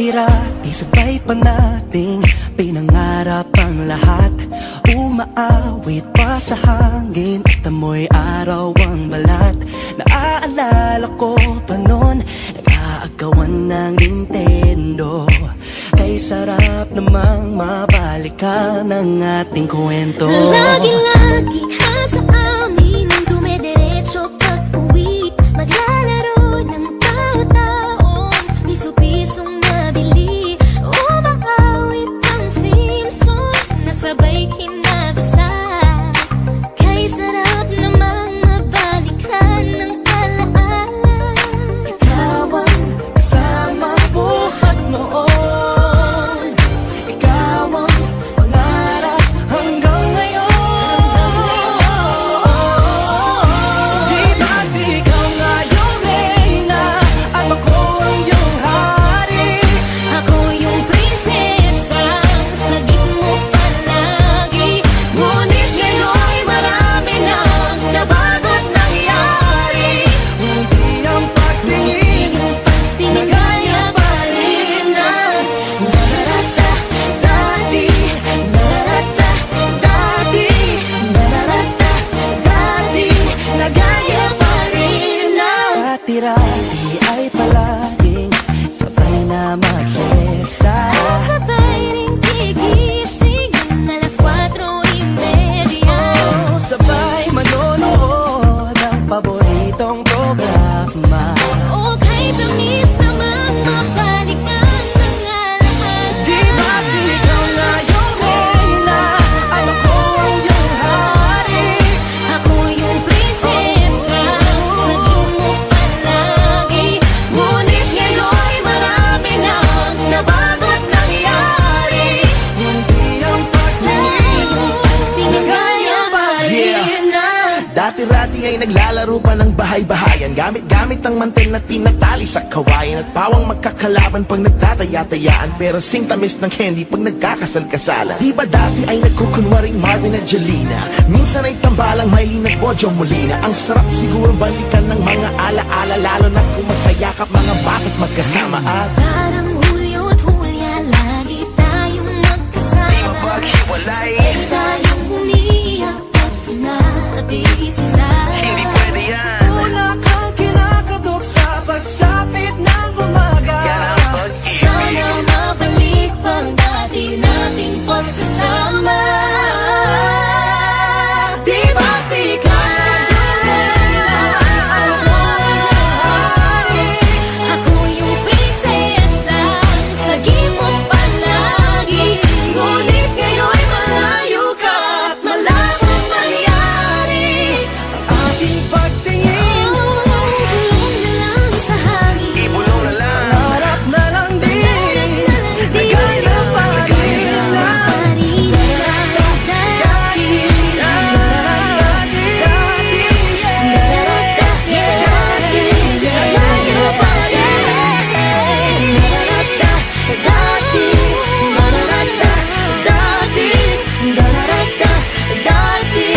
Dati-rati sabay pa nating pinangarap ang lahat. Umaawit pa sa hangin at amoy araw ang balat. Naaalala ko pa noon, nag-aagawan ng Nintendo. Kay sarap namang mabalikan ang ating kwento. Lagi-lagi ka sa amin ang dumediretso pag-uwi. Maglalaro ng tao-taong piso-pisong nabili. Umaawit ang theme song na sabay kinabasa. Kay sarap namang mabalikan ng alaala. Ikaw ang kasama buhat noon. Ikaw ang pangarap hanggang ngayon. Di ba't ikaw nga yung reyna at ako ang iyong hari? Ako yung prinsesa, sagip mo palagi. Ngunit ngayon'y marami nang nabago't nangyari. Hindi ang pagtingin na gaya pa rin ng nararata dati, nararata dati, nararata dati, na gaya pa rin ng dati-rati ay palaging sabay na mag-siesta. Sabay ring gigising ng alas 4:30. Oh, sabay manonood ng paboritong programa. O kay tamis namang mabalikan ng alaala. Di ba't ikaw nga yung reyna at ako ang iyong hari? Ako yung prinsesa, sagip mo palagi. Ngunit ngayon'y marami nang nabago't nangyari. Hindi ang pagtingin na gaya pa rin ng Dati-rati ay naglalaro pa ng bahay-bahayan. Gamit-gamit ang mantel na tinatali sa kawayan. At pawang magkakalaban pag nagtataya-tayaan. Pero sing tamis ng candy pag nagkakasal-kasalan. Di ba dati ay nagkukunwaring Marvin at Jelena? Minsan ay tambalang Mylene at Bojo Molina. Ang sarap siguro balikan ng mga ala-ala. Lalo na kung magkayakap mga bata't magkasama. At Parang Hulyo at Hulya, lagi tayong magkasama. Sabay tayong umiyak at pinabisi sa una kang kinakatok sa pagsapit ng umaga. sana mabalik pang dati nating pagsasama. Di ba't ikaw Ako yung prinsesa, sagip mo palagi. ngunit ngayon'y malayo ka at malabong mangyari. Ang ating pagtingin, Bulong na lang sa hangin. harap na lang din, na gaya pa rin na Dati,